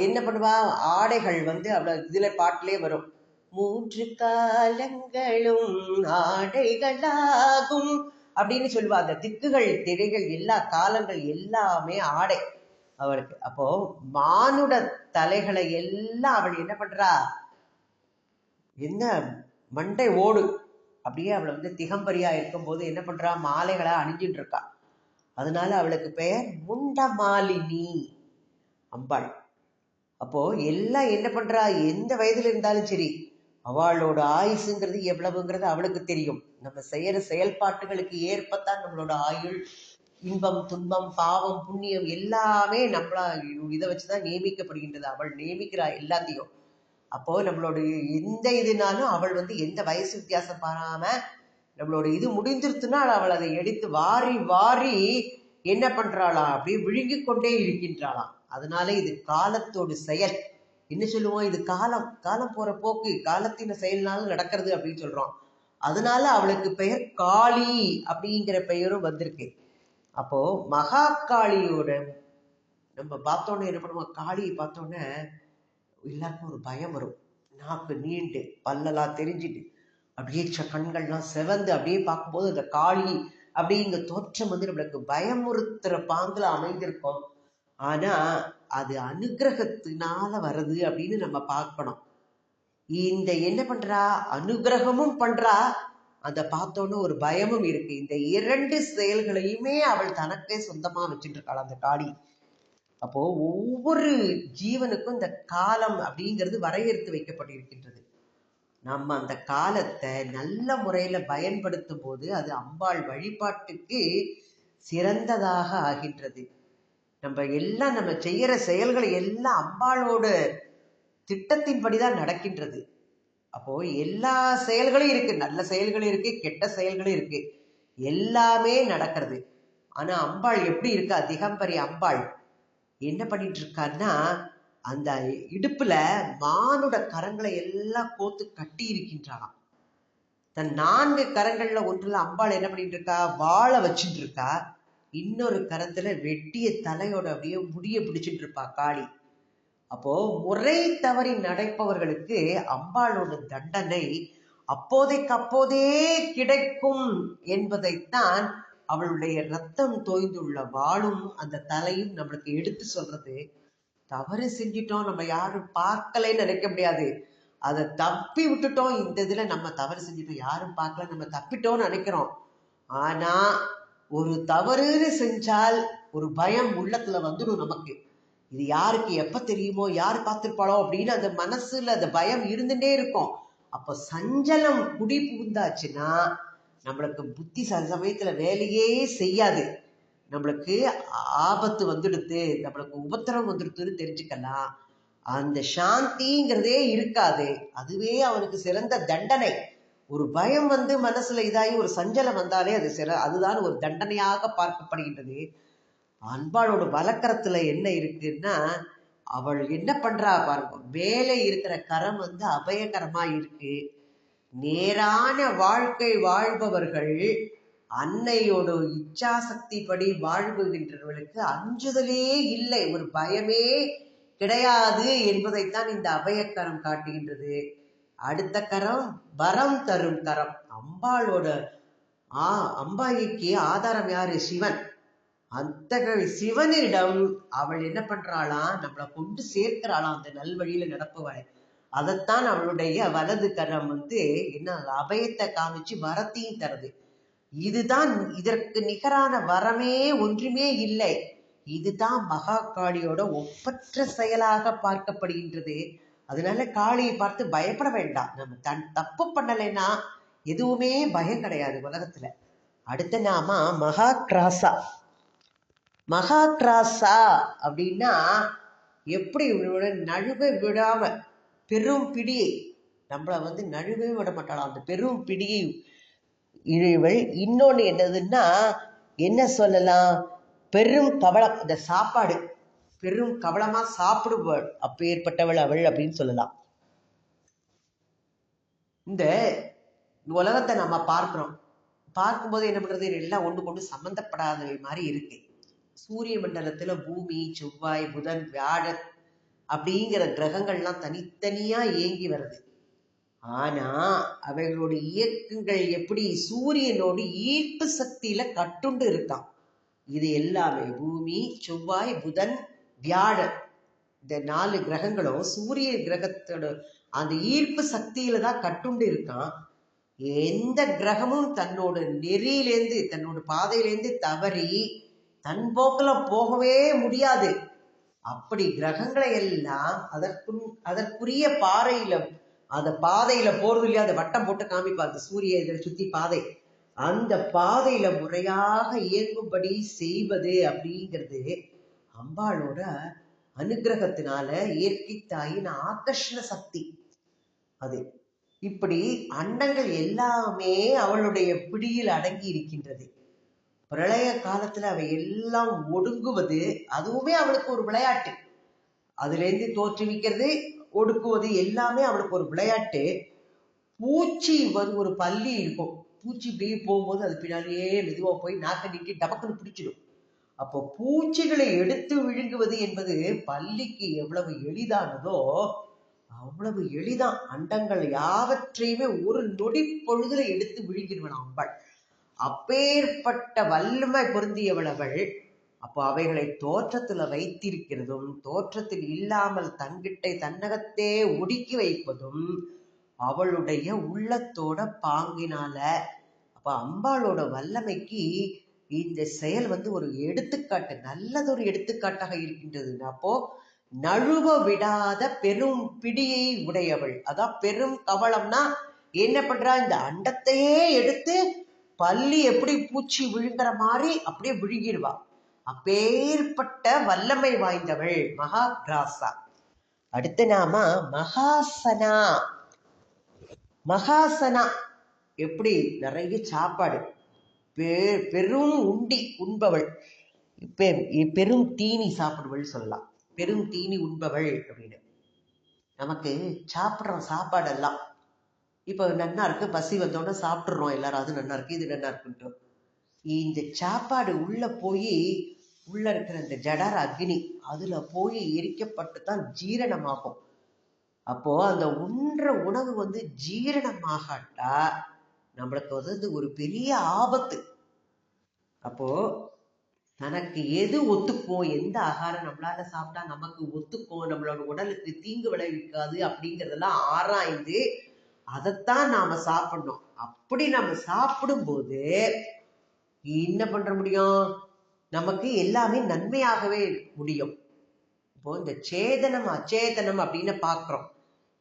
என்ன பண்ணுவா? ஆடைகள் அவள இதுல பாட்டிலே வரும், 3 காலங்களும் ஆடைகளாகும் அப்படின்னு சொல்லுவா. அந்த திக்குகள் திரைகள் எல்லா காலங்கள் எல்லாமே ஆடை அவளுக்கு. அப்போ மானுட தலைகளை எல்லாம் அவள் என்ன பண்றா? என்ன மண்டை ஓடு அப்படியே அவளை திகம்பரியா இருக்கும்போது என்ன பண்றா? மாலைகளை அணிஞ்சிட்டு இருக்கா. அதனால அவளுக்கு பெயர் முண்டமாலினி அம்பாள். அப்போ எல்லாம் என்ன பண்றா? எந்த வயதுல இருந்தாலும் சரி அவளோட ஆயுசுங்கிறது எவ்வளவுங்கிறது அவளுக்கு தெரியும். நம்ம செய்யற செயல்பாட்டுகளுக்கு ஏற்பத்தான் நம்மளோட ஆயுள், இன்பம், துன்பம், பாவம், புண்ணியம் எல்லாமே நம்மளா இதை வச்சுதான் நியமிக்கப்படுகின்றது. அவள் நியமிக்கிறா எல்லாத்தையும். அப்போ நம்மளோட எந்த இதுனாலும் அவள் எந்த வயசு வித்தியாசம் பாராம நம்மளோட இது முடிஞ்சிருச்சுன்னா அவள் அதை எடுத்து வாரி வாரி என்ன பண்றாளாம்? அப்படியே விழுங்கி கொண்டே இருக்கின்றாளாம். அதனால இது காலத்தோடு செயல். என்ன சொல்லுவோம்? இது காலம், காலம் போற போக்கு, காலத்தின் செயல்னாலும் நடக்கிறது அப்படின்னு சொல்றோம். அதனால அவளுக்கு பெயர் காளி அப்படிங்கிற பெயரும் வந்திருக்கு. அப்போ மகா காளியோட நம்ம பார்த்தோன்னே என்ன பண்ணுவோம்? காளியை பார்த்தோன்னே எல்லாருக்கும் ஒரு பயம் வரும். நாக்கு நீண்டு பல்லெல்லாம் தெரிஞ்சுட்டு அப்படியே கண்கள்லாம் செவந்து அப்படியே பார்க்கும்போது அந்த காளி அப்படிங்கிற தோற்றம் நம்மளுக்கு பயமுறுத்துற பாங்குல அமைந்திருக்கும். ஆனா அது அனுகிரகத்தினால வருது அப்படின்னு நம்ம பார்க்கணும். இந்த என்ன பண்றா? அனுகிரகமும் பண்றா, அந்த பார்த்தோன்னு ஒரு பயமும் இருக்கு. இந்த 2 செயல்களையுமே அவள் தனக்கே சொந்தமா வச்சுட்டு இருக்காள் அந்த காளி. அப்போ ஒவ்வொரு ஜீவனுக்கும் இந்த காலம் அப்படிங்கிறது வரையறுத்து வைக்கப்பட்டிருக்கின்றது. நம்ம அந்த காலத்தை நல்ல முறையில பயன்படுத்தும் போது அது அம்பாள் வழிபாட்டுக்கு சிறந்ததாக ஆகின்றது. நம்ம செய்யற செயல்களை எல்லாம் அம்பாளோட திட்டத்தின்படிதான் நடக்கின்றது. அப்போ எல்லா செயல்களும் இருக்கு, நல்ல செயல்களும் இருக்கு, கெட்ட செயல்களும் இருக்கு, எல்லாமே நடக்கிறது. ஆனா அம்பாள் எப்படி இருக்கா? திகம்பரி அம்பாள் என்ன பண்ணிட்டு இருக்கான்னா, அந்த இடுப்புல மானுட கரங்களை எல்லாம் கோத்து கட்டி இருக்கின்றாளாம். தன் 4 கரங்கள்ல ஒன்றுல அம்பாள் என்ன பண்ணிட்டு இருக்கா? வாழை வச்சுட்டு இருக்கா. இன்னொரு கரத்துல வெட்டிய தலையோட அப்படியே முடிய பிடிச்சிட்டு இருப்பா காளி. அப்போ முறை தவறி நடப்பவர்களுக்கு அம்பாளோட தண்டனை அப்போதே கிடைக்கும் என்பதைத்தான் அவளுடைய ரத்தம் தோய்ந்துள்ள வாளும் அந்த தலையும் நம்மளுக்கு எடுத்து சொல்றது. தவறு செஞ்சிட்டோம், நம்ம யாரும் பார்க்கலன்னு நினைக்க முடியாது. அதை தப்பி விட்டுட்டோம். இந்த இதுல நம்ம தவறு செஞ்சிட்டோம், யாரும் பார்க்கல, நம்ம தப்பிட்டோம்னு நினைக்கிறோம். ஆனா ஒரு தவறுன்னு செஞ்சால் ஒரு பயம் உள்ளத்துல வந்துடும் நமக்கு. இது யாருக்கு எப்ப தெரியுமோ, யாரு பார்த்திருப்பாளோ அப்படின்னு அந்த மனசுல அந்த பயம் இருந்துட்டே இருக்கும். அப்ப சஞ்சலம் குடி புகுந்தாச்சுன்னா நம்மளுக்கு புத்தி சமயத்துல வேலையே செய்யாது. நம்மளுக்கு ஆபத்து வந்துடுது, நம்மளுக்கு உபத்திரம் வந்துடுதுன்னு தெரிஞ்சுக்கலாம். அந்த சாந்திங்கிறதே இருக்காது. அதுவே அவனுக்கு சிறந்த தண்டனை. ஒரு பயம் மனசுல இதாகி ஒரு சஞ்சலம் வந்தாலே அதுதான் ஒரு தண்டனையாக பார்க்கப்படுகின்றது. அன்பாளோட வழக்கரத்துல என்ன இருக்குன்னா, அவள் என்ன பண்றா பாருங்க, மேலே இருக்கிற கரம் அபயகரமா இருக்கு. நேரான வாழ்க்கை வாழ்பவர்கள், அன்னையோட இச்சாசக்தி படி வாழ்வுகின்றவர்களுக்கு அஞ்சுதலே இல்லை, ஒரு பயமே கிடையாது என்பதைத்தான் இந்த அபயக்கரம் காட்டுகின்றது. அடுத்த கரம் வரம் தரும் கரம். அம்பாளோட அம்பாய்க்கு ஆதாரம் யாரு? சிவன். அத்தகைய சிவனிடம் அவள் என்ன பண்றாளாம்? நம்மளை கொண்டு சேர்க்கிறாளாம் அந்த நல்வழியில நடப்பவளை. அதைத்தான் அவளுடைய வலது கரம் என்ன அபயத்தை காமிச்சு வரத்தையும் தருது. இதுதான், இதற்கு நிகரான வரமே ஒன்றுமே இல்லை. இதுதான் மகா காளியோட ஒப்பற்ற செயலாக பார்க்கப்படுகின்றது. அதனால காளியை பார்த்து பயப்பட வேண்டாம். நம்ம தப்பு பண்ணலைன்னா எதுவுமே பயம் கிடையாது உலகத்துல. அடுத்த நாம மகா கிராசா. மகா கிராசா அப்படின்னா எப்படி நழுவ விடாம பெரும் பிடியை, நம்மள நழுவே விட மாட்டாளாம் அந்த பெரும் பிடியை இழிவள். இன்னொன்னு என்னதுன்னா என்ன சொல்லலாம், பெரும் கவலம். இந்த சாப்பாடு பெரும் கவலமா சாப்பிடுவள், அப்பேற்பட்டவள் அவள் அப்படின்னு சொல்லலாம். இந்த உலகத்தை நம்ம பார்க்கிறோம். பார்க்கும்போது என்ன பண்றது, எல்லாம் ஒன்று கொண்டு சம்பந்தப்படாதவை மாதிரி இருக்கு. சூரிய மண்டலத்துல பூமி, செவ்வாய், புதன், வியாழன் அப்படிங்கிற கிரகங்கள்லாம் தனித்தனியா இயங்கி வருது. ஆனா அவைகளுடைய இயக்கங்கள் எப்படி சூரியனோடு ஈர்ப்பு சக்தியில கட்டுண்டு இருக்கான். இது எல்லாமே பூமி, செவ்வாய், புதன், வியாழன், இந்த 4 கிரகங்களும் சூரிய கிரகத்தோட அந்த ஈர்ப்பு சக்தியில தான் கட்டுண்டு இருக்கான். எந்த கிரகமும் தன்னோட நெறியிலேருந்து, தன்னோட பாதையிலேருந்து தவறி தன் போக்குல போகவே முடியாது. அப்படி கிரகங்களை எல்லாம் அதற்குரிய அந்த பாதையில போறது இல்லையா, அந்த வட்டம் போட்டு காமிப்பாங்க சூரிய இதை சுத்தி பாதை, அந்த பாதையில முறையாக இயங்கும்படி செய்வது அப்படிங்கிறது அம்பாளோட அனுகிரகத்தினால இயற்கை தாயின் ஆகர்ஷண சக்தி. அது இப்படி அண்டங்கள் எல்லாமே அவளுடைய பிடியில் அடங்கி இருக்கின்றது. பிரளய காலத்துல அவை எல்லாம் ஒடுங்குவது அதுவுமே அவளுக்கு ஒரு விளையாட்டு. அதுல இருந்து தோற்றுவிக்கிறது, ஒடுக்குவது எல்லாமே அவளுக்கு ஒரு விளையாட்டு. பூச்சி ஒரு பல்லி இருக்கும், பூச்சி இப்படியே போகும்போது அது பின்னாலேயே மெதுவா போய் நாக்க நீட்டி டபக்குன்னு பிடிச்சிடும். அப்போ பூச்சிகளை எடுத்து விழுங்குவது என்பது பல்லிக்கு எவ்வளவு எளிதானதோ அவ்வளவு எளிதான் அண்டங்கள் யாவற்றையுமே ஒரு நொடி பொழுதுல எடுத்து விழுங்கிடுவன் அம்பாள். அப்பேற்பட்ட வல்லமை பொருந்தியவள் அவள். அப்போ அவைகளை தோற்றத்துல வைத்திருக்கிறதும் தோற்றத்தில் இல்லாமல் தன்னகத்தே ஒடுக்கி வைப்பதும் அவளுடைய உள்ளத்தோட பாங்கினால. அப்ப அம்பாளோட வல்லமைக்கு இந்த செயல் ஒரு எடுத்துக்காட்டு, நல்லதொரு எடுத்துக்காட்டாக இருக்கின்றது. அப்போ நழுவ விடாத பெரும் பிடியை உடையவள். அதான் பெரும் கவளம்னா என்ன பண்றா, இந்த அண்டத்தையே எடுத்து பல்லி எப்படி பூச்சி விழுங்குற மாதிரி அப்படியே விழுங்கிடுவா. அப்பேற்பட்ட வல்லமை வாய்ந்தவள் மகா கிராசா. அடுத்து நாம மகாசனா. மகாசனா எப்படி நிறைய சாப்பாடு, பெரும் உண்டி உண்பவள், பெரும் தீனி சாப்பிடுவள் சொல்லலாம். பெரும் தீனி உண்பவள் அப்படின்னு நமக்கு சாப்பிட்ற சாப்பாடெல்லாம் இப்போ நன்னா இருக்கு, பசி வந்தோடனே சாப்பிட்றோம் எல்லாரும், அது நன்னா இருக்கு இது நன்னா இருக்குன்ட்டு. இந்த சாப்பாடு உள்ள போய் உள்ள இருக்கிற இந்த ஜடர அக்னி அதுல போய் எரிக்கப்பட்டு தான் ஜீரணமாகும். அப்போ அந்த உண்ற உணவு ஜீரணமாகட்டா நம்மளுக்கு ஒரு பெரிய ஆபத்து. அப்போ தனக்கு எது ஒத்துக்கும், எந்த ஆகாரம் நம்மளால சாப்பிட்டா நமக்கு ஒத்துக்கும், நம்மளோட உடலுக்கு தீங்கு விளைவிக்காது அப்படிங்கிறதெல்லாம் ஆராய்ந்து அதைத்தான் நாம சாப்பிடணும். அப்படி நம்ம சாப்பிடும்போது என்ன பண்ற முடியும், நமக்கு எல்லாமே நன்மையாகவே முடியும். இப்போ இந்த சேதனம் அச்சேதனம் அப்படின்னு பார்க்கிறோம்.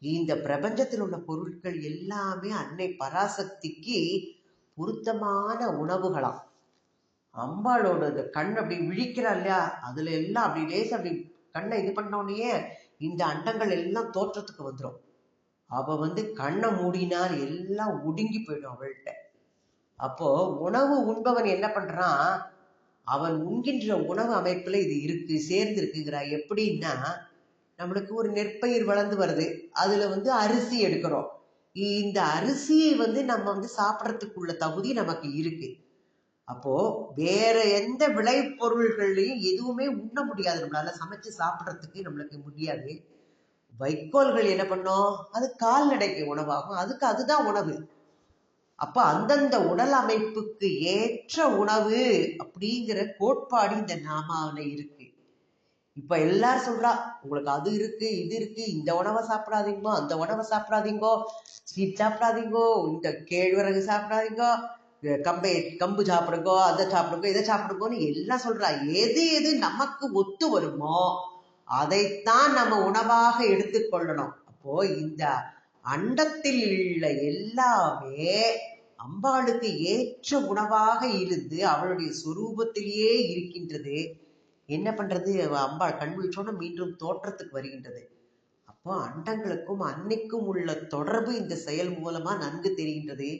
இந்த பிரபஞ்சத்தில் உள்ள பொருட்கள் எல்லாமே அன்னை பராசக்திக்கு பொருத்தமான உணவுகளாம். அம்பாளோட இந்த கண் அப்படி விழிக்கிறா இல்லையா, அதுல எல்லாம் அப்படி லேசா அப்படி கண்ணை இது பண்ணோடனே இந்த அண்டங்கள் எல்லாம் தோற்றத்துக்கு வந்துடும். அவ கண்ணை மூடினால் எல்லாம் ஒடுங்கி போயிடும் அவள்கிட்ட. அப்போ உணவு உண்பவன் என்ன பண்றான், அவன் உண்கின்ற உணவு அமைப்புல இது இருக்கு சேர்ந்து இருக்குங்கிறா. எப்படின்னா நம்மளுக்கு ஒரு நெற்பயிர் வளர்ந்து வருது, அதுல அரிசி எடுக்கிறோம். இந்த அரிசியை நம்ம சாப்பிட்றதுக்குள்ள தகுதி நமக்கு இருக்கு. அப்போ வேற எந்த விளை பொருள்கள்லையும் எதுவுமே உண்ண முடியாது, நம்மளால சமைச்சு சாப்பிட்றதுக்கு நம்மளுக்கு முடியாது. வைக்கோல்கள் என்ன பண்ணோம், அது கால்நடைக்கு உணவாகும், அதுக்கு அதுதான் உணவு. அப்ப அந்தந்த உடல் அமைப்புக்கு ஏற்ற உணவு அப்படிங்கிற கோட்பாடு இந்த நாமாவில இருக்கு. இப்ப எல்லாரும் சொல்றா உங்களுக்கு அது இருக்கு இது இருக்கு, இந்த உணவை சாப்பிடாதீங்கோ, அந்த உணவை சாப்பிடாதீங்கோ, ஸ்வீட் சாப்பிடாதீங்கோ, இந்த கேழ்வரகு சாப்பிடாதீங்கோ, கம்பு சாப்பிடுங்கோ, அதை சாப்பிடுங்கோ, இதை சாப்பிடுங்கோன்னு எல்லாம் சொல்றா. எது எது நமக்கு ஒத்து வருமோ அதைத்தான் நம்ம உணவாக எடுத்துக்கொள்ளணும். அப்போ இந்த அண்டத்தில் உள்ள எல்லாமே அம்பாளுக்கு ஏற்ற உணவாக இருந்து அவளுடைய சுரூபத்திலேயே இருக்கின்றது. என்ன பண்றது, அம்பாள் கண்விழிச்சோன்னு மீண்டும் தோற்றத்துக்கு வருகின்றது. அப்போ அண்டங்களுக்கும் அன்னைக்கும் உள்ள தொடர்பு இந்த செயல் மூலமா நன்கு தெரிகின்றது.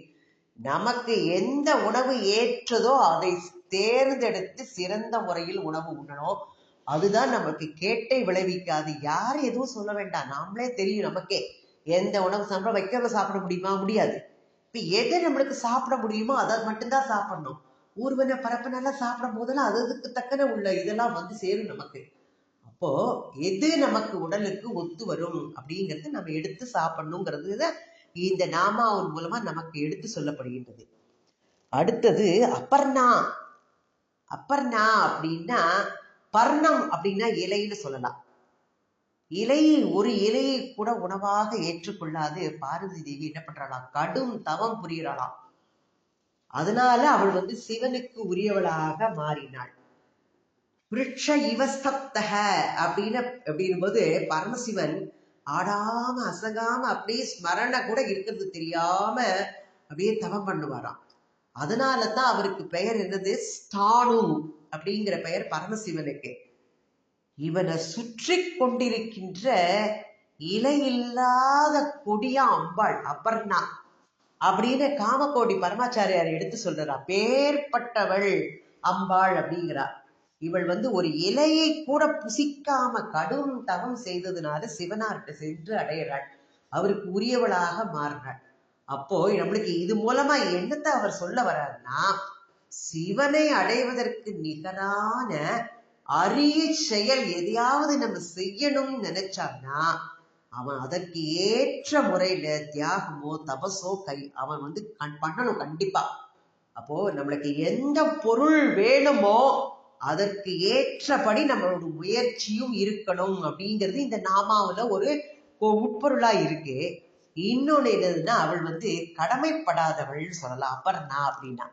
நமக்கு எந்த உணவு ஏற்றதோ அதை தேர்ந்தெடுத்து சிறந்த முறையில் உணவு உண்ணணும். அதுதான் நமக்கு கேட்டை விளைவிக்காது. யாரும் எதுவும் சொல்ல வேண்டாம், நாமளே தெரியும் நமக்கே எந்த உணவு சாப்பிட வைக்கிறத சாப்பிட முடியுமா, முடியாது. இப்ப எதை நம்மளுக்கு சாப்பிட முடியுமோ அதை மட்டும்தான் சாப்பிடணும். ஊர்வன பரப்பனெல்லாம் சாப்பிடும் போதெல்லாம் அதுக்கு தக்கன உள்ள இதெல்லாம் வந்து சேரும் நமக்கு. அப்போ எது நமக்கு உடலுக்கு ஒத்து வரும் அப்படிங்கிறது நம்ம எடுத்து சாப்பிடணுங்கிறது இந்த நாமாவின் மூலமா நமக்கு எடுத்து சொல்லப்படுகின்றது. அடுத்தது அப்பர்ணா. அப்பர்ணா அப்படின்னா பர்ணம் அப்படின்னா இலைன்னு சொல்லலாம். இலையை ஒரு இலையை கூட உணவாக ஏற்றுக்கொள்ளாது பார்வதி தேவி என்ன பண்றாளாம், கடும் தவம் புரியறாளாம். அதனால அவள் வந்து சிவனுக்கு உரியவளாக மாறினாள். விருட்ச இவஸ்தப்தக அப்படின்னும் போது பரமசிவன் ஆடாம அசங்காம அப்படியே ஸ்மரண கூட இருக்கிறது தெரியாம அப்படியே தவம் பண்ணுவாராம். அதனாலதான் அவருக்கு பெயர் என்னது, ஸ்தானு அப்படிங்கிற பெயர் பரமசிவனுக்கு. இவனை சுற்றி கொண்டிருக்கின்ற இலையில்லாத கொடியா அம்பாள் அப்பர்ணா அப்படின்னு காமகோடி பரமாச்சாரியார் எடுத்து சொல்றா. பேர்பட்டவள் அம்பாள் அப்படிங்கிறா. இவள் வந்து ஒரு இலையை கூட புசிக்காம கடும் தவம் செய்ததுனால சிவனார்கிட்ட சென்று அடையிறாள், அவருக்கு உரியவளாக மாறினாள். அப்போ நம்மளுக்கு இது மூலமா என்னத்தை அவர் சொல்ல வர்றாருன்னா, சிவனை அடைவதற்கு நிகரான அரிய செயல் எதையாவது நம்ம செய்யணும்னு நினைச்சான்னா அவன் அதற்கு ஏற்ற முறையில தியாகமோ தபசோ அவன் வந்து பண்ணணும் கண்டிப்பா. அப்போ நம்மளுக்கு எந்த பொருள் வேணுமோ அதற்கு ஏற்றபடி நம்மளோட முயற்சியும் இருக்கணும் அப்படிங்கிறது இந்த நாமாவுல ஒரு உட்பொருளா இருக்கு. இன்னொன்னு என்னதுன்னா, அவள் வந்து கடமைப்படாதவள் சொல்லலாம். அப்பர்ணா அப்படின்னா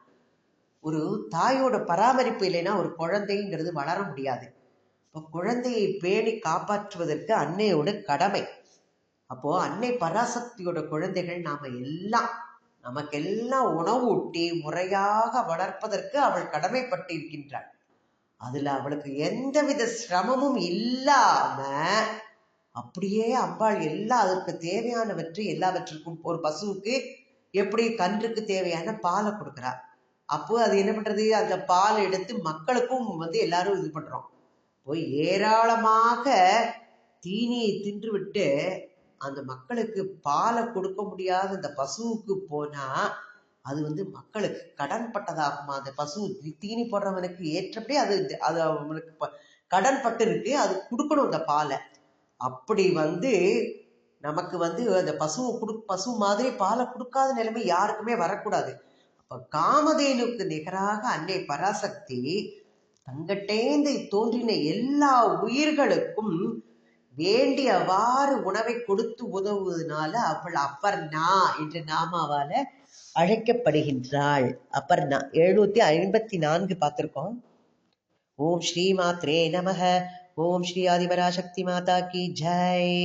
ஒரு தாயோட பராமரிப்பு இல்லைன்னா ஒரு குழந்தைங்கிறது வளர முடியாது. இப்போ குழந்தையை பேணி காப்பாற்றுவதற்கு அன்னையோட கடமை. அப்போ அன்னை பராசக்தியோட குழந்தைகள் நாம எல்லாம், நமக்கெல்லாம் உணவு ஊட்டி முறையாக வளர்ப்பதற்கு அவள் கடமைப்பட்டிருக்கின்றாள். அதுல அவளுக்கு எந்தவித சிரமமும் இல்லாம அப்படியே அம்பாள் அதற்கு தேவையானவற்றை எல்லாவற்றுக்கும், ஒரு பசுவுக்கு எப்படி கன்றுக்கு தேவையான பாலை கொடுக்குறா, அப்போ அது என்ன பண்றது, அந்த பால் எடுத்து மக்களுக்கும் வந்து எல்லாரும் இது பண்றோம். போய் ஏராளமாக தீனியை தின்று விட்டு அந்த மக்களுக்கு பாலை கொடுக்க முடியாத அந்த பசுவுக்கு போனா அது வந்து மக்களுக்கு கடன் பட்டதாகுமா. அந்த பசு தீனி போடுறவனுக்கு ஏற்றபடி அது அவனுக்கு கடன் பட்டு இருக்கு, அது கொடுக்கணும் அந்த பாலை. அப்படி வந்து நமக்கு வந்து அந்த பசு மாதிரி பாலை கொடுக்காத நிலைமை யாருக்குமே வரக்கூடாது. அப்ப காமதேனுக்கு நிகராக அன்னை பராசக்தி தங்கட்டேந்து தோன்றின எல்லா உயிர்களுக்கும் வேண்டியவாறு உணவை கொடுத்து உதவுவதனால அவள் அப்பர்ணா என்ற நாமாவால அழைக்கப்படுகின்றாள். அப்பர்ணா 754 பார்த்திருக்கோம். ஓம் ஸ்ரீ மாத்ரே நமஹ. ஓம் ஸ்ரீ ஆதிபராசக்தி மாதா கி ஜெய்.